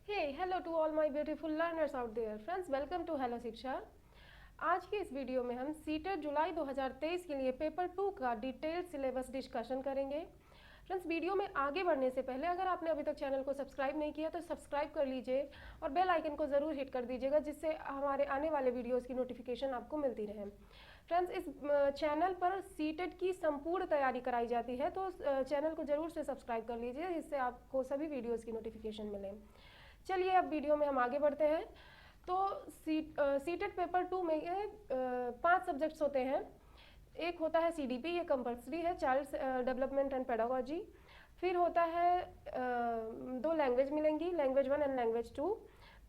Hey, hello to all my beautiful learners out there. Friends, welcome to Hello शिक्षा। आज की इस video में हम सीटेट जुलाई 2023 के लिए पेपर 2 का डिटेल्ड सिलेबस डिस्कशन करेंगे। फ्रेंड्स, वीडियो में आगे बढ़ने से पहले अगर आपने अभी तक चैनल को सब्सक्राइब नहीं किया तो सब्सक्राइब कर लीजिए और बेल आइकन को ज़रूर हिट कर दीजिएगा, जिससे हमारे आने वाले वीडियोस की नोटिफिकेशन आपको मिलती रहे। फ्रेंड्स, इस चैनल पर सीटेट की संपूर्ण तैयारी कराई जाती है, तो चैनल को ज़रूर से सब्सक्राइब कर लीजिए, जिससे आपको सभी वीडियोज़ की नोटिफिकेशन मिले। चलिए अब वीडियो में हम आगे बढ़ते हैं। तो सीटेट पेपर 2 में 5 सब्जेक्ट्स होते हैं। एक होता है सीडीपी, ये कंपल्सरी है, चाइल्ड डेवलपमेंट एंड पेडागोजी। फिर होता है 2 लैंग्वेज मिलेंगी, लैंग्वेज 1 एंड लैंग्वेज 2।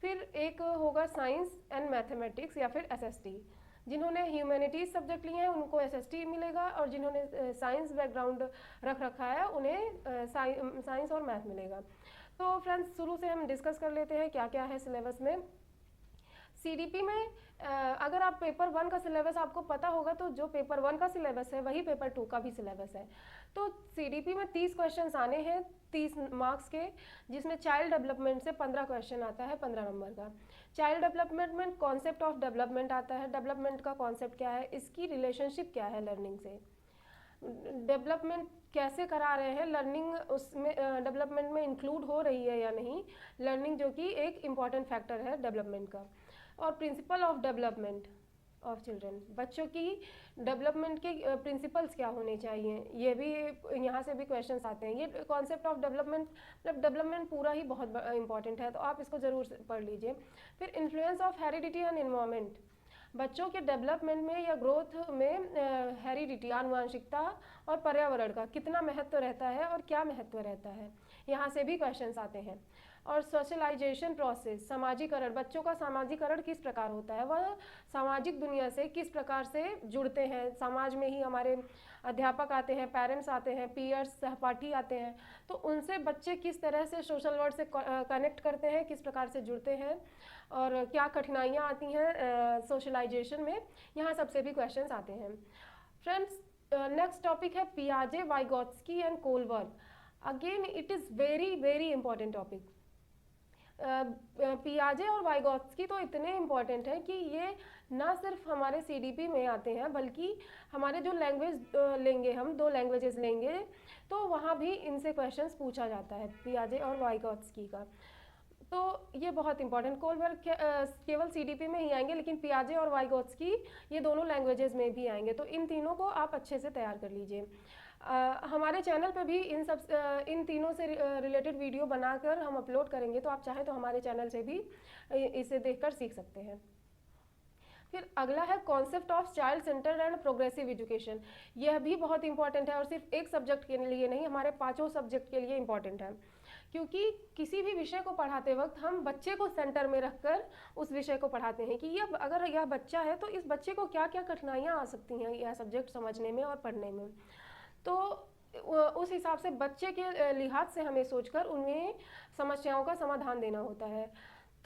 फिर एक होगा साइंस एंड मैथमेटिक्स या फिर एसएसटी। जिन्होंने ह्यूमैनिटीज़ सब्जेक्ट लिए हैं उनको एसएसटी मिलेगा, और जिन्होंने साइंस बैकग्राउंड रख रखा है उन्हें साइंस और मैथ मिलेगा। तो फ्रेंड्स, शुरू से हम डिस्कस कर लेते हैं क्या क्या है सिलेबस में। सीडीपी में अगर आप पेपर 1 का सिलेबस आपको पता होगा तो जो पेपर 1 का सिलेबस है वही पेपर 2 का भी सिलेबस है। तो सीडीपी में 30 क्वेश्चंस आने हैं 30 मार्क्स के, जिसमें चाइल्ड डेवलपमेंट से 15 क्वेश्चन आता है 15 नंबर का। चाइल्ड डेवलपमेंट में कॉन्सेप्ट ऑफ डेवलपमेंट आता है, डेवलपमेंट का कॉन्सेप्ट क्या है, इसकी रिलेशनशिप क्या है लर्निंग से, डेवलपमेंट कैसे करा रहे हैं, लर्निंग उसमें डेवलपमेंट में इंक्लूड हो रही है या नहीं, लर्निंग जो कि एक इम्पॉर्टेंट फैक्टर है डेवलपमेंट का। और principle of development of children, बच्चों की डेवलपमेंट के प्रिंसिपल्स क्या होने चाहिए, ये भी यहाँ से भी क्वेश्चंस आते हैं। ये कॉन्सेप्ट ऑफ डेवलपमेंट मतलब डेवलपमेंट पूरा ही बहुत इंपॉर्टेंट है, तो आप इसको ज़रूर पढ़ लीजिए। फिर influence of heredity and environment, बच्चों के डेवलपमेंट में या ग्रोथ में हेरिडिटी आनुवंशिकता और पर्यावरण का कितना महत्व रहता है और क्या महत्व रहता है, यहाँ से भी क्वेश्चंस आते हैं। और सोशलाइजेशन प्रोसेस, समाजीकरण, बच्चों का समाजीकरण किस प्रकार होता है, वह सामाजिक दुनिया से किस प्रकार से जुड़ते हैं, समाज में ही हमारे अध्यापक आते हैं, पेरेंट्स आते हैं, पीयर्स सहपाठी आते हैं, तो उनसे बच्चे किस तरह से सोशल वर्ल्ड से कनेक्ट करते हैं, किस प्रकार से जुड़ते हैं और क्या कठिनाइयाँ आती हैं सोशलाइजेशन में, यहाँ सबसे भी क्वेश्चंस आते हैं। फ्रेंड्स, नेक्स्ट टॉपिक है पियाजे, Vygotsky and Kohlberg. Again it is very very important topic. पियाजे और वाइगोत्स्की तो इतने इम्पॉर्टेंट हैं कि ये ना सिर्फ हमारे सीडीपी में आते हैं, बल्कि हमारे जो लैंग्वेज लेंगे, हम 2 लैंग्वेजेस लेंगे तो वहाँ भी इनसे क्वेश्चंस पूछा जाता है, पियाजे और वाइगोत्स्की का। तो ये बहुत इंपॉर्टेंट, कोलबर्ग केवल सीडीपी में ही आएंगे, लेकिन पियाजे और वाइगोत्स्की ये दोनों लैंग्वेजेस में भी आएंगे, तो इन तीनों को आप अच्छे से तैयार कर लीजिए। हमारे चैनल पे भी इन तीनों से रिलेटेड वीडियो बनाकर हम अपलोड करेंगे, तो आप चाहें तो हमारे चैनल से भी इसे देखकर सीख सकते हैं। फिर अगला है concept of child centred and progressive education. यह भी बहुत इंपॉर्टेंट है और सिर्फ एक सब्जेक्ट के लिए नहीं, हमारे 5 सब्जेक्ट के लिए इंपॉर्टेंट है, क्योंकि किसी भी विषय को पढ़ाते वक्त हम बच्चे को सेंटर में रखकर उस विषय को पढ़ाते हैं कि यह अगर यह बच्चा है तो इस बच्चे को क्या क्या कठिनाइयाँ आ सकती हैं यह सब्जेक्ट समझने में और पढ़ने में। तो उस हिसाब से बच्चे के लिहाज से हमें सोचकर उन्हें समस्याओं का समाधान देना होता है।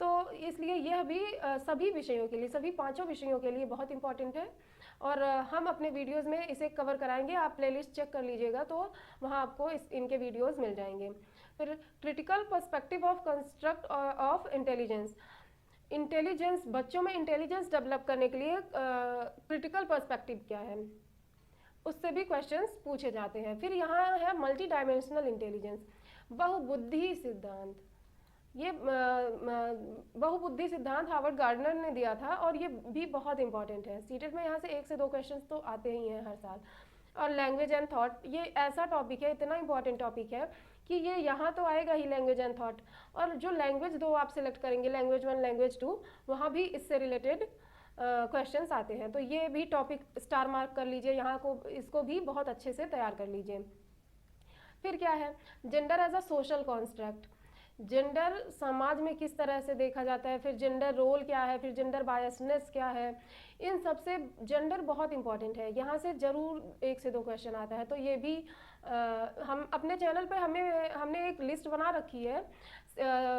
तो इसलिए यह भी सभी विषयों के लिए, सभी 5 विषयों के लिए बहुत इंपॉर्टेंट है, और हम अपने वीडियोस में इसे कवर कराएंगे। आप प्लेलिस्ट चेक कर लीजिएगा तो वहाँ आपको इनके वीडियोस मिल जाएंगे। फिर critical perspective of construct of intelligence, intelligence, बच्चों में इंटेलिजेंस डेवलप करने के लिए क्रिटिकल पर्सपेक्टिव क्या है, उससे भी क्वेश्चंस पूछे जाते हैं। फिर यहाँ है मल्टी डायमेंशनल इंटेलिजेंस, बहुबुद्धि सिद्धांत। ये बहुबुद्धि सिद्धांत हार्वर्ड गार्डनर ने दिया था, और ये भी बहुत इंपॉर्टेंट है। सीटेट में यहाँ से 1 से 2 क्वेश्चंस तो आते ही हैं हर साल। और लैंग्वेज एंड थॉट, ये ऐसा टॉपिक है, इतना इंपॉर्टेंट टॉपिक है कि ये यहाँ तो आएगा ही, लैंग्वेज एंड थॉट, और जो लैंग्वेज 2 आप सिलेक्ट करेंगे, लैंग्वेज 1 लैंग्वेज 2, वहाँ भी इससे रिलेटेड क्वेश्चंस आते हैं। तो ये भी टॉपिक स्टार मार्क कर लीजिए, यहाँ को इसको भी बहुत अच्छे से तैयार कर लीजिए। फिर क्या है gender as a social construct, gender समाज में किस तरह से देखा जाता है, फिर जेंडर रोल क्या है, फिर जेंडर बायसनेस क्या है, इन सब से जेंडर बहुत इंपॉर्टेंट है, यहाँ से ज़रूर 1 से 2 क्वेश्चन आता है। तो ये भी हम अपने चैनल पे हमने एक लिस्ट बना रखी है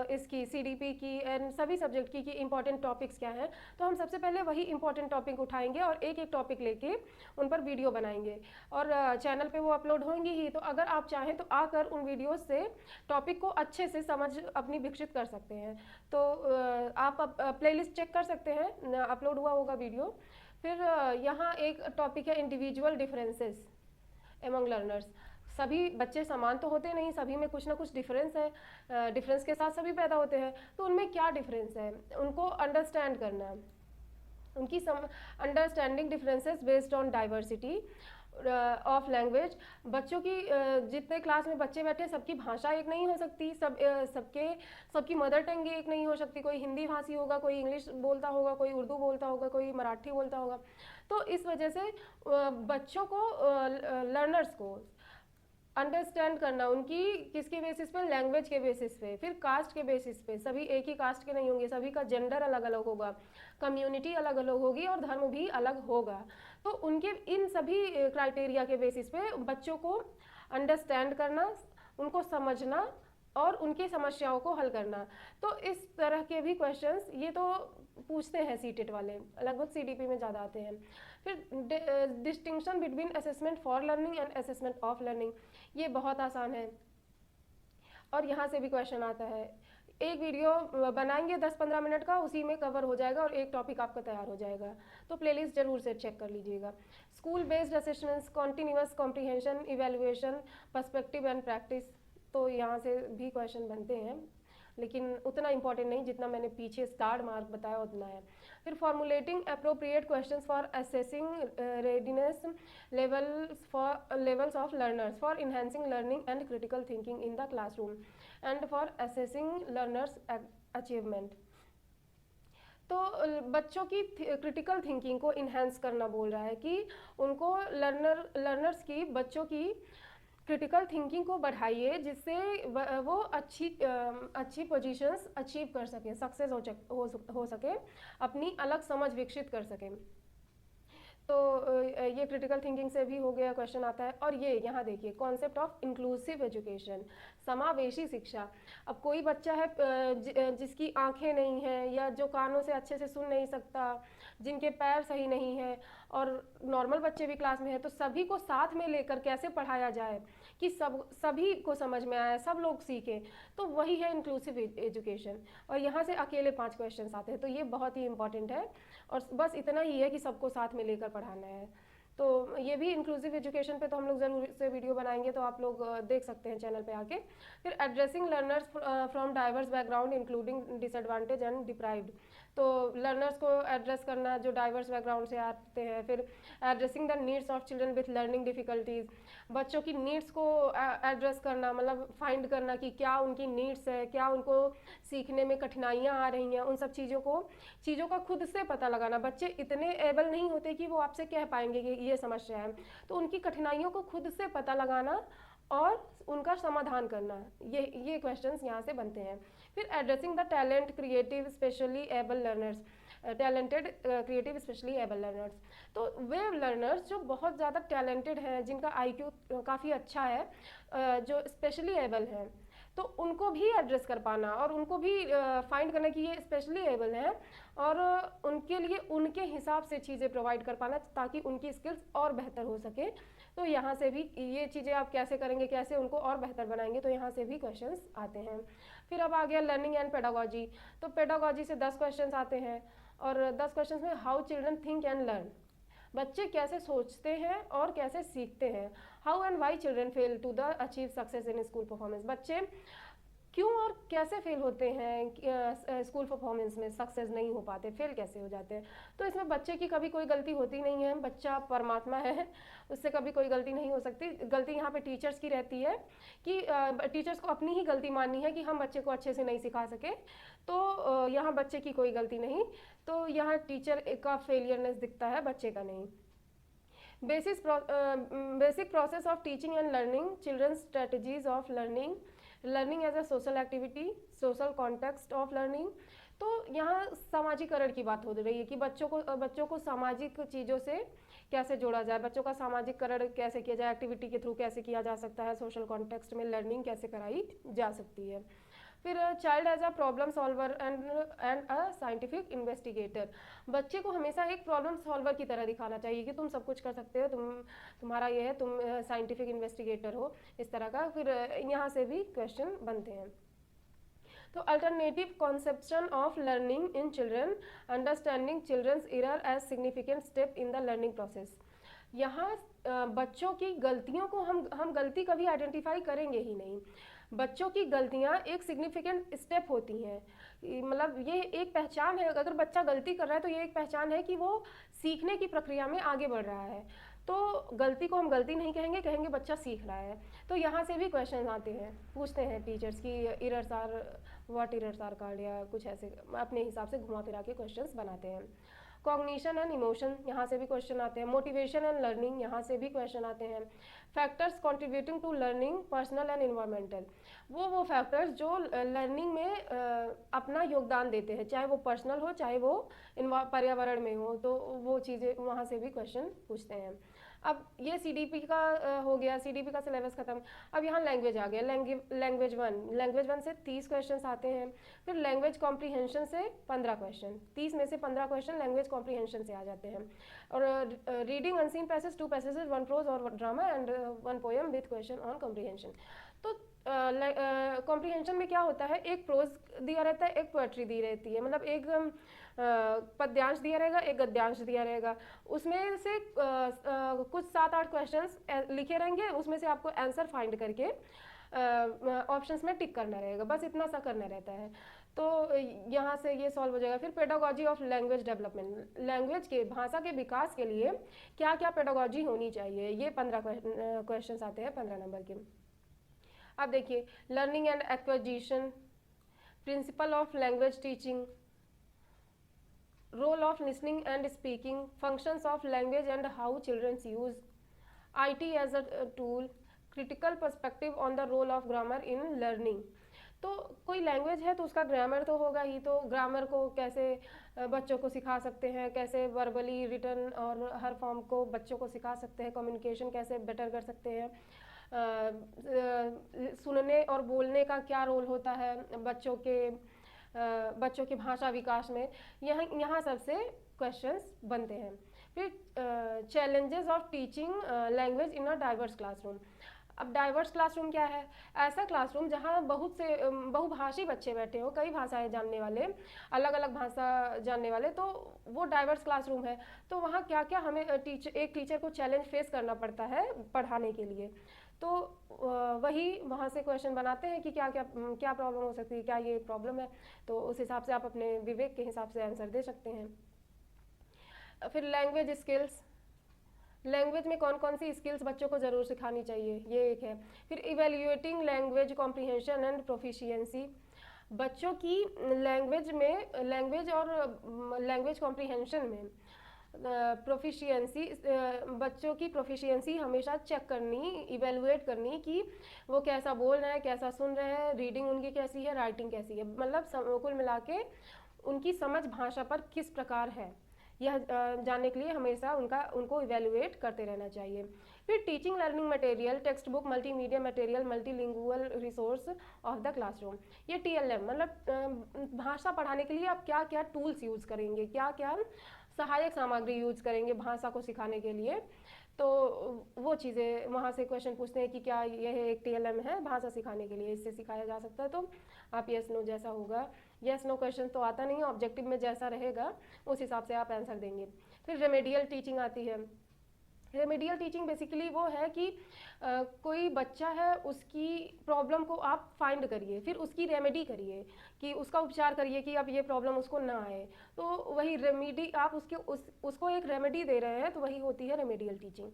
इसकी CDP की एंड सभी सब्जेक्ट की कि इंपॉर्टेंट टॉपिक्स क्या हैं। तो हम सबसे पहले वही इंपॉर्टेंट टॉपिक उठाएंगे और एक एक टॉपिक लेके उन पर वीडियो बनाएंगे और चैनल पे वो अपलोड होंगी ही। तो अगर आप चाहें तो आकर उन वीडियोस से टॉपिक को अच्छे से समझ अपनी विकसित कर सकते हैं। तो आप प्लेलिस्ट चेक कर सकते हैं, अपलोड हुआ होगा वीडियो। फिर यहाँ एक टॉपिक है इंडिविजुअल डिफरेंसेस एमंग लर्नर्स। सभी बच्चे समान तो होते नहीं, सभी में कुछ ना कुछ डिफरेंस है, डिफरेंस के साथ सभी पैदा होते हैं। तो उनमें क्या डिफरेंस है उनको अंडरस्टैंड करना, उनकी understanding differences based on diversity of language. बच्चों की जितने क्लास में बच्चे बैठे सबकी भाषा एक नहीं हो सकती, सबकी मदर टंग एक नहीं हो सकती। कोई हिंदी भाषी होगा, कोई इंग्लिश बोलता होगा, कोई उर्दू बोलता होगा, कोई मराठी बोलता होगा। तो इस वजह से बच्चों को लर्नर्स को अंडरस्टैंड करना उनकी किसके बेसिस पे, लैंग्वेज के बेसिस पे, फिर कास्ट के बेसिस पे। सभी एक ही कास्ट के नहीं होंगे, सभी का जेंडर अलग अलग होगा, कम्युनिटी अलग अलग होगी और धर्म भी अलग होगा। तो उनके इन सभी क्राइटेरिया के बेसिस पे बच्चों को अंडरस्टैंड करना, उनको समझना और उनकी समस्याओं को हल करना। तो इस तरह के भी क्वेश्चंस ये तो पूछते हैं सीटेट वाले, लगभग CDP में ज़्यादा आते हैं। फिर distinction between assessment for learning and assessment of learning, ये बहुत आसान है और यहाँ से भी क्वेश्चन आता है। एक वीडियो बनाएंगे 10-15 मिनट का, उसी में कवर हो जाएगा और एक टॉपिक आपका तैयार हो जाएगा। तो प्लेलिस्ट जरूर से चेक कर लीजिएगा। School based assessments, continuous comprehension, evaluation, perspective and practice, तो यहाँ से भी क्वेश्चन बनते हैं लेकिन उतना इंपॉर्टेंट नहीं जितना मैंने पीछे स्टार मार्क बताया उतना है। फिर formulating appropriate questions for assessing readiness levels of learners, for enhancing learning and critical thinking in the classroom and for assessing learners achievement. तो बच्चों की क्रिटिकल थिंकिंग को इन्हेंस करना बोल रहा है कि उनको लर्नर्स की, बच्चों की क्रिटिकल थिंकिंग को बढ़ाइए जिससे वो अच्छी पोजीशंस अचीव कर सके, सक्सेस हो सके, अपनी अलग समझ विकसित कर सके। तो ये क्रिटिकल थिंकिंग से भी हो गया, क्वेश्चन आता है। और ये यहाँ देखिए कॉन्सेप्ट ऑफ इंक्लूसिव एजुकेशन, समावेशी शिक्षा। अब कोई बच्चा है जिसकी आंखें नहीं हैं या जो कानों से अच्छे से सुन नहीं सकता, जिनके पैर सही नहीं है और नॉर्मल बच्चे भी क्लास में है, तो सभी को साथ में लेकर कैसे पढ़ाया जाए कि सभी को समझ में आए, सब लोग सीखें, तो वही है इंक्लूसिव एजुकेशन। और यहाँ से अकेले 5 क्वेश्चन आते हैं, तो ये बहुत ही इंपॉर्टेंट है और बस इतना ही है कि सबको साथ में लेकर पढ़ाना है। तो ये भी इंक्लूसिव एजुकेशन पे तो हम लोग ज़रूर से वीडियो बनाएंगे, तो आप लोग देख सकते हैं चैनल पे आके। फिर addressing learners from diverse background including disadvantage and deprived, तो लर्नर्स को एड्रेस करना जो डाइवर्स बैकग्राउंड से आते हैं। फिर addressing the needs of children with learning difficulties, बच्चों की नीड्स को एड्रेस करना, मतलब फाइंड करना कि क्या उनकी नीड्स है, क्या उनको सीखने में कठिनाइयाँ आ रही हैं, उन सब चीज़ों का खुद से पता लगाना। बच्चे इतने एबल नहीं होते कि वो आपसे कह पाएंगे कि ये समस्या है, तो उनकी कठिनाइयों को खुद से पता लगाना और उनका समाधान करना, ये क्वेश्चंस यहाँ से बनते हैं। फिर addressing the talent creative specially abled learners, talented creative specially abled learners, तो वे लर्नर्स जो बहुत ज़्यादा टैलेंटेड हैं, जिनका IQ काफ़ी अच्छा है, जो स्पेशली एबल हैं, तो उनको भी एड्रेस कर पाना और उनको भी फाइंड करना कि ये स्पेशली एबल हैं और उनके लिए उनके हिसाब से चीज़ें प्रोवाइड कर पाना ताकि उनकी स्किल्स और बेहतर हो सके। तो यहाँ से भी ये चीज़ें आप कैसे करेंगे, कैसे उनको और बेहतर बनाएंगे, तो यहाँ से भी क्वेश्चंस आते हैं। फिर अब आ गया लर्निंग एंड पेडागोजी, तो पेडागोजी से 10 क्वेश्चंस आते हैं और 10 क्वेश्चंस में how children think and learn, बच्चे कैसे सोचते हैं और कैसे सीखते हैं। How and why children fail to the achieve success in school performance, बच्चे क्यों और कैसे फेल होते हैं स्कूल परफॉर्मेंस में, सक्सेस नहीं हो पाते, फेल कैसे हो जाते हैं। तो इसमें बच्चे की कभी कोई गलती होती नहीं है, बच्चा परमात्मा है, उससे कभी कोई गलती नहीं हो सकती। गलती यहाँ पे टीचर्स की रहती है कि टीचर्स को अपनी ही गलती माननी है कि हम बच्चे को अच्छे से नहीं सिखा सके, तो यहाँ बच्चे की कोई गलती नहीं, तो यहाँ टीचर का फेलियरनेस दिखता है, बच्चे का नहीं। Basic process of teaching and learning, children's strategies of learning, learning as a social activity, social context of learning, तो यहाँ सामाजिकरण की बात हो रही है कि बच्चों को सामाजिक चीज़ों से कैसे जोड़ा जाए, बच्चों का सामाजिकरण कैसे किया जाए, एक्टिविटी के थ्रू कैसे किया जा सकता है, सोशल कॉन्टेक्स्ट में लर्निंग कैसे कराई जा सकती है। फिर child as a problem solver and a scientific investigator, बच्चे को हमेशा एक प्रॉब्लम सॉल्वर की तरह दिखाना चाहिए कि तुम सब कुछ कर सकते हो, तुम्हारा ये है, तुम साइंटिफिक इन्वेस्टिगेटर हो, इस तरह का। फिर यहाँ से भी क्वेश्चन बनते हैं। तो alternative conception of learning in children, understanding children's error as significant step in the learning process. यहाँ बच्चों की गलतियों को हम गलती कभी आइडेंटिफाई करेंगे ही नहीं। बच्चों की गलतियाँ एक सिग्निफिकेंट स्टेप होती हैं, मतलब ये एक पहचान है। अगर बच्चा गलती कर रहा है तो ये एक पहचान है कि वो सीखने की प्रक्रिया में आगे बढ़ रहा है। तो गलती को हम गलती नहीं कहेंगे, कहेंगे बच्चा सीख रहा है। तो यहाँ से भी क्वेश्चन आते हैं, पूछते हैं टीचर्स की errors are what errors are called, या कुछ ऐसे अपने हिसाब से घुमा फिरा के क्वेश्चंस बनाते हैं। कॉग्निशन एंड इमोशन, यहाँ से भी क्वेश्चन आते हैं। मोटिवेशन एंड लर्निंग, यहाँ से भी क्वेश्चन आते हैं। Factors contributing to learning, personal and environmental, वो फैक्टर्स जो लर्निंग में अपना योगदान देते हैं, चाहे वो पर्सनल हो चाहे वो पर्यावरण में हो, तो वो चीज़ें वहाँ से भी क्वेश्चन पूछते हैं। अब ये CDP का हो गया, CDP का सिलेबस खत्म। अब यहाँ लैंग्वेज आ गया, लैंग्वेज वन से 30 क्वेश्चन आते हैं। फिर लैंग्वेज कॉम्प्रीहेंशन से 15 क्वेश्चन, 30 में से 15 क्वेश्चन लैंग्वेज कॉम्प्रीहेंशन से आ जाते हैं। और reading unseen passage, 2 passages, 1 prose और drama and 1 poem with question on comprehension. तो कॉम्प्रीहेंशन में क्या होता है, एक प्रोज दिया रहता है, एक पोएट्री दी रहती है, मतलब एक पद्यांश दिया रहेगा, एक गद्यांश दिया रहेगा। उसमें से कुछ 7-8 क्वेश्चंस लिखे रहेंगे, उसमें से आपको आंसर फाइंड करके ऑप्शंस में टिक करना रहेगा, बस इतना सा करना रहता है। तो यहाँ से ये सॉल्व हो जाएगा। फिर pedagogy of language development, language के भाषा के विकास के लिए क्या क्या पेडागॉजी होनी चाहिए, ये 15 क्वेश्चन आते हैं 15 नंबर के। अब देखिए, learning and acquisition, principle of language teaching, role of listening and speaking, functions of language and how children use, IT as a tool, critical perspective on the role of grammar in learning। तो कोई language है तो उसका grammar तो होगा ही, तो grammar को कैसे बच्चों को सिखा सकते हैं, कैसे वर्बली, रिटन और हर फॉर्म को बच्चों को सिखा सकते हैं, कम्युनिकेशन कैसे बेटर कर सकते हैं, सुनने और बोलने का क्या रोल होता है बच्चों के भाषा विकास में, यहाँ सबसे क्वेश्चंस बनते हैं। फिर challenges of teaching language in a diverse classroom. अब डाइवर्स क्लासरूम क्या है, ऐसा क्लासरूम जहाँ बहुत से बहुभाषी बच्चे बैठे हो, कई भाषाएं जानने वाले, अलग अलग भाषा जानने वाले, तो वो डाइवर्स क्लासरूम है। तो वहाँ क्या क्या हमें एक टीचर को चैलेंज फेस करना पड़ता है पढ़ाने के लिए। तो वही वहाँ से क्वेश्चन बनाते हैं कि क्या क्या क्या प्रॉब्लम हो सकती है, क्या ये प्रॉब्लम है, तो उस हिसाब से आप अपने विवेक के हिसाब से आंसर दे सकते हैं। फिर लैंग्वेज स्किल्स, लैंग्वेज में कौन कौन सी स्किल्स बच्चों को ज़रूर सिखानी चाहिए, ये एक है। फिर evaluating language comprehension and proficiency, बच्चों की लैंग्वेज और लैंग्वेज कॉम्प्रीहेंशन में प्रोफिशिएंसी, बच्चों की प्रोफिशिएंसी हमेशा चेक करनी, इवेलुएट करनी कि वो कैसा बोल रहे हैं, कैसा सुन रहे हैं, रीडिंग उनकी कैसी है, राइटिंग कैसी है, मतलब कुल मिला के उनकी समझ भाषा पर किस प्रकार है, यह जानने के लिए हमेशा उनको इवेलुएट करते रहना चाहिए। फिर teaching learning material, text book, multimedia material, multilingual resource of the classroom, ये TLM, मतलब भाषा पढ़ाने के लिए आप क्या क्या टूल्स यूज़ करेंगे, क्या क्या सहायक सामग्री यूज करेंगे भाषा को सिखाने के लिए, तो वो चीज़ें वहाँ से क्वेश्चन पूछते हैं कि क्या यह एक TLM है भाषा सिखाने के लिए, इससे सिखाया जा सकता है। तो आप येस नो जैसा होगा, येस नो क्वेश्चन तो आता नहीं है, ऑब्जेक्टिव में जैसा रहेगा उस हिसाब से आप आंसर देंगे। फिर रेमेडियल टीचिंग आती है। रेमेडियल टीचिंग बेसिकली वो है कि कोई बच्चा है, उसकी प्रॉब्लम को आप फाइंड करिए, फिर उसकी रेमेडी करिए, कि उसका उपचार करिए कि अब ये प्रॉब्लम उसको ना आए। तो वही रेमेडी, आप उसको एक रेमेडी दे रहे हैं, तो वही होती है रेमेडियल टीचिंग।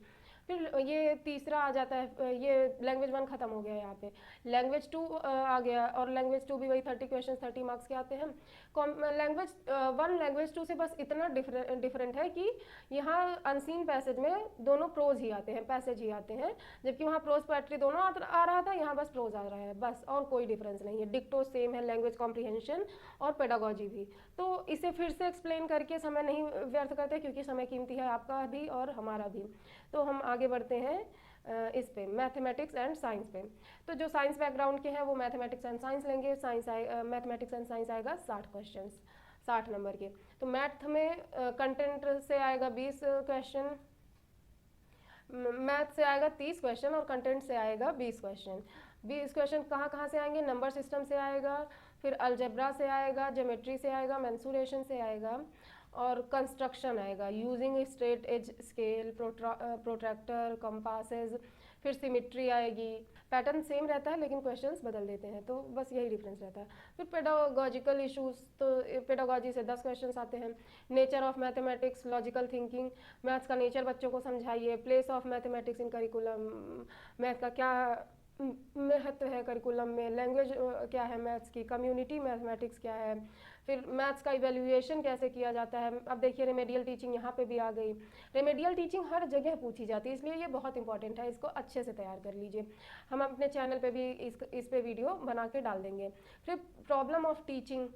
फिर ये तीसरा आ जाता है, ये लैंग्वेज 1 खत्म हो गया यहाँ पे। लैंग्वेज 2 आ गया, और लैंग्वेज 2 भी वही 30 क्वेश्चन 30 मार्क्स के आते हैं। लैंग्वेज 1 लैंग्वेज 2 से बस इतना डिफरेंट है कि यहाँ अनसीन पैसेज में दोनों प्रोज ही आते हैं, पैसेज ही आते हैं, जबकि वहाँ प्रोज पोएट्री दोनों आ रहा था, यहाँ बस प्रोज आ रहा है बस, और कोई डिफरेंस नहीं है। डिक्टो सेम है, लैंग्वेज कॉम्प्रिहेंशन और पेडागोजी भी। तो इसे फिर से एक्सप्लेन करके समय नहीं व्यर्थ करते, क्योंकि समय कीमती है, आपका भी और हमारा भी। तो हम आगे बढ़ते हैं इस पे मैथमेटिक्स एंड साइंस पे। तो जो साइंस बैकग्राउंड के हैं वो मैथमेटिक्स एंड साइंस लेंगे। मैथमेटिक्स एंड साइंस आएगा 60 क्वेश्चन, 60 नंबर के। तो मैथ में कंटेंट से आएगा 20 क्वेश्चन, मैथ से आएगा 30 क्वेश्चन, और कंटेंट से आएगा 20 क्वेश्चन। 20 क्वेश्चन कहाँ कहाँ से आएंगे? नंबर सिस्टम से आएगा, फिर अलजेब्रा से आएगा, ज्योमेट्री से आएगा, मेंसुरेशन से आएगा, और कंस्ट्रक्शन आएगा using straight edge scale, protractor, compasses, फिर सिमिट्री आएगी। पैटर्न सेम रहता है लेकिन क्वेश्चंस बदल देते हैं, तो बस यही डिफरेंस रहता है। फिर पेडागोजिकल इश्यूज, तो पेडागोजी से 10 क्वेश्चंस आते हैं। Nature of mathematics, logical thinking, maths का नेचर बच्चों को समझाइए। Place of mathematics in curriculum, math का क्या महत्व है करिकुलम में। लैंग्वेज क्या है मैथ्स की, कम्युनिटी मैथमेटिक्स क्या है, फिर मैथ्स का इवैल्यूएशन कैसे किया जाता है। अब देखिए रेमेडियल टीचिंग यहाँ पे भी आ गई। रेमेडियल टीचिंग हर जगह पूछी जाती है, इसलिए ये बहुत इंपॉर्टेंट है, इसको अच्छे से तैयार कर लीजिए। हम अपने चैनल पे भी इस पे वीडियो बना के डाल देंगे। फिर प्रॉब्लम ऑफ टीचिंग,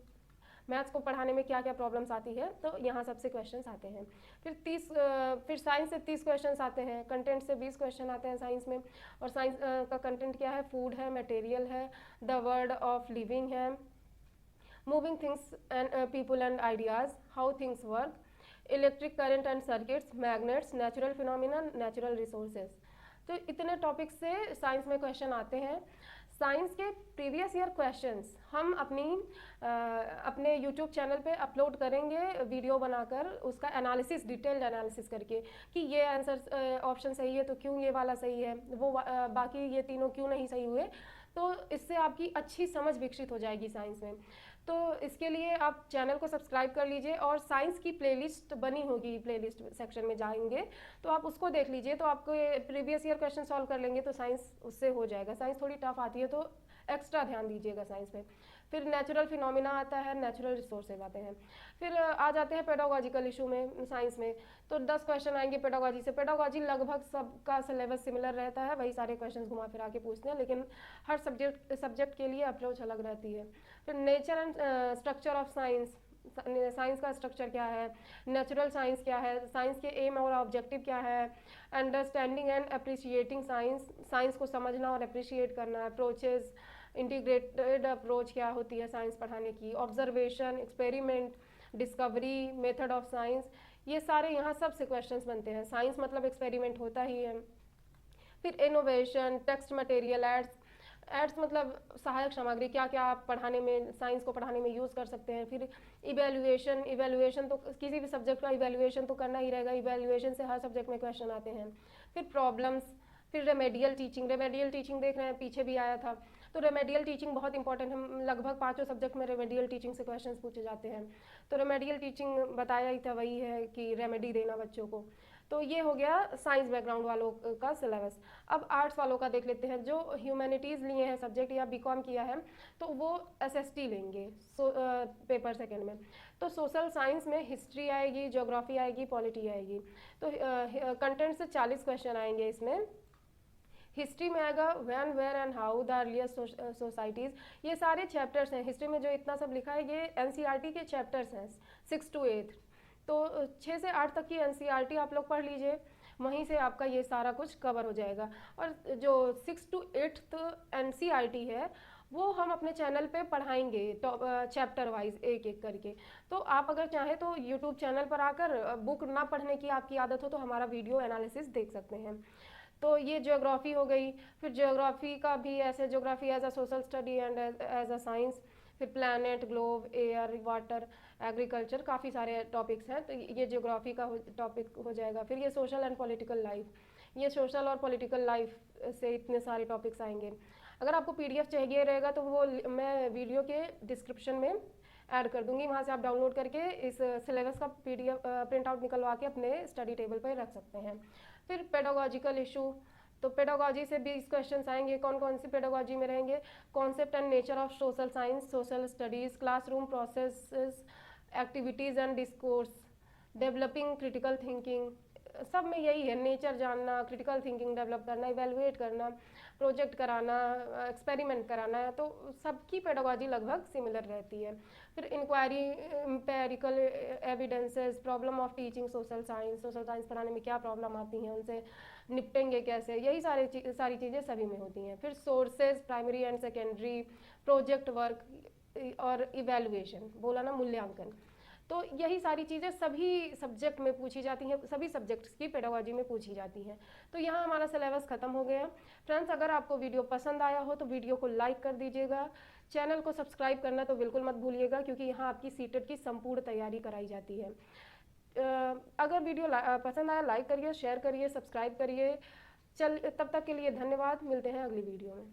मैथ्स को पढ़ाने में क्या क्या प्रॉब्लम्स आती है, तो यहाँ सबसे क्वेश्चंस आते हैं। फिर साइंस से 30 क्वेश्चंस आते हैं, कंटेंट से 20 क्वेश्चन आते हैं साइंस में। और साइंस का कंटेंट क्या है? फूड है, मटेरियल है, द वर्ड ऑफ लिविंग है, moving things and people and ideas, how things work, electric current and circuits, magnets, natural phenomena, natural resources. तो इतने टॉपिक से साइंस में क्वेश्चन आते हैं। साइंस के प्रीवियस ईयर क्वेश्चंस हम अपने यूट्यूब चैनल पे अपलोड करेंगे वीडियो बनाकर, उसका एनालिसिस, डिटेल्ड एनालिसिस करके कि ये आंसर ऑप्शन सही है तो क्यों ये वाला सही है, वो बाकी ये तीनों क्यों नहीं सही हुए। तो इससे आपकी अच्छी समझ विकसित हो जाएगी साइंस में। तो इसके लिए आप चैनल को सब्सक्राइब कर लीजिए, और साइंस की प्लेलिस्ट बनी होगी, प्लेलिस्ट सेक्शन में जाएंगे तो आप उसको देख लीजिए, तो आपको प्रीवियस ईयर क्वेश्चन सॉल्व कर लेंगे तो साइंस उससे हो जाएगा। साइंस थोड़ी टफ आती है तो एक्स्ट्रा ध्यान दीजिएगा साइंस पे। फिर नेचुरल फिनोमिना आता है, नेचुरल रिसोर्सेज आते हैं। फिर आ जाते हैं पेडागोजिकल इशू में साइंस में, तो 10 क्वेश्चन आएंगे पेडागोजी से। पेडागोजी लगभग सबका सिलेबस सिमिलर रहता है, वही सारे क्वेश्चन घुमा फिरा के पूछते हैं, लेकिन हर सब्जेक्ट के लिए अप्रोच अलग रहती है। फिर nature and structure of science, science का स्ट्रक्चर क्या है, नेचुरल साइंस क्या है, साइंस के एम और ऑब्जेक्टिव क्या है, understanding and appreciating science, science को समझना और अप्रिशिएट करना, अप्रोचेज, इंटीग्रेटेड अप्रोच क्या होती है साइंस पढ़ाने की, observation, experiment, discovery, method of science, ये सारे यहाँ सब से क्वेश्चंस बनते हैं। साइंस मतलब एक्सपेरिमेंट होता ही है। फिर इनोवेशन, टेक्स्ट मटेरियल, एड्स मतलब सहायक सामग्री, क्या क्या आप पढ़ाने में, साइंस को पढ़ाने में यूज़ कर सकते हैं। फिर इवेल्युएशन तो किसी भी सब्जेक्ट का इवेल्युएशन तो करना ही रहेगा, इवेल्युएशन से हर सब्जेक्ट में क्वेश्चन आते हैं। फिर प्रॉब्लम्स, फिर रेमेडियल टीचिंग देख रहे हैं, पीछे भी आया था। तो रेमेडियल टीचिंग बहुत इंपॉर्टेंट है, लगभग 5 सब्जेक्ट में रेमेडियल टीचिंग से क्वेश्चंस पूछे जाते हैं। तो रेमेडियल टीचिंग बताया ही था, वही है कि रेमेडी देना बच्चों को। तो ये हो गया साइंस बैकग्राउंड वालों का सिलेबस। अब आर्ट्स वालों का देख लेते हैं। जो ह्यूमैनिटीज़ लिए हैं सब्जेक्ट या बीकॉम किया है तो वो एसएसटी लेंगे पेपर सेकेंड में। तो सोशल साइंस में हिस्ट्री आएगी, ज्योग्राफी आएगी, पॉलिटी आएगी। तो कंटेंट से 40 क्वेश्चन आएंगे इसमें। हिस्ट्री में आएगा when, where and how the earliest societies, ये सारे चैप्टर्स हैं। हिस्ट्री में जो इतना सब लिखा है ये एनसीईआरटी के चैप्टर्स हैं 6 to 8। तो 6 से 8 तक की एनसीईआरटी आप लोग पढ़ लीजिए, वहीं से आपका ये सारा कुछ कवर हो जाएगा। और जो 6 to 8 एनसीईआरटी है वो हम अपने चैनल पे पढ़ाएंगे चैप्टर वाइज एक एक करके। तो आप अगर चाहें तो यूट्यूब चैनल पर आकर बुक ना पढ़ने की आपकी आदत हो तो हमारा वीडियो एनालिसिस देख सकते हैं। तो ये ज्योग्राफी हो गई। फिर ज्योग्राफी का भी ऐसे, geography as a social study and as a science. फिर planet, globe, air, water, agriculture, काफ़ी सारे टॉपिक्स हैं। तो ये ज्योग्राफी का टॉपिक हो जाएगा। फिर ये सोशल एंड पॉलिटिकल लाइफ, ये सोशल और पॉलिटिकल लाइफ से इतने सारे टॉपिक्स आएंगे। अगर आपको पीडीएफ चाहिए रहेगा तो वो मैं वीडियो के डिस्क्रिप्शन में ऐड कर दूंगी, वहाँ से आप डाउनलोड करके इस सिलेबस का पीडीएफ प्रिंट आउट निकलवा के अपने स्टडी टेबल पर रख सकते हैं। फिर पेडागोजिकल इशू, तो पेडागोजी से 20 क्वेश्चन आएंगे। कौन कौन सी पेडागोजी में रहेंगे? Concept and nature of social science, social studies, classroom processes, activities and discourse, developing critical thinking, सब में यही है, नेचर जानना, क्रिटिकल थिंकिंग डेवलप करना, इवेलुएट करना, प्रोजेक्ट कराना, एक्सपेरिमेंट कराना, तो सबकी पेडागोजी लगभग सिमिलर रहती है। फिर inquiry, empirical evidences, problem of teaching social science पढ़ाने में क्या प्रॉब्लम आती हैं, उनसे निपटेंगे कैसे, यही सारी चीज़ें सभी में होती हैं। फिर sources, primary and secondary, project work और इवेलुएशन, बोला ना मूल्यांकन, तो यही सारी चीज़ें सभी सब्जेक्ट में पूछी जाती हैं, सभी सब्जेक्ट्स की पेडागोजी में पूछी जाती हैं। तो यहाँ हमारा सिलेबस ख़त्म हो गया। फ्रेंड्स, अगर आपको वीडियो पसंद आया हो तो वीडियो को लाइक कर दीजिएगा, चैनल को सब्सक्राइब करना तो बिल्कुल मत भूलिएगा, क्योंकि यहाँ आपकी सीटेट की संपूर्ण तैयारी कराई जाती है। अगर वीडियो पसंद आया, लाइक करिए, शेयर करिए, सब्सक्राइब करिए। तब तक के लिए धन्यवाद, मिलते हैं अगली वीडियो में।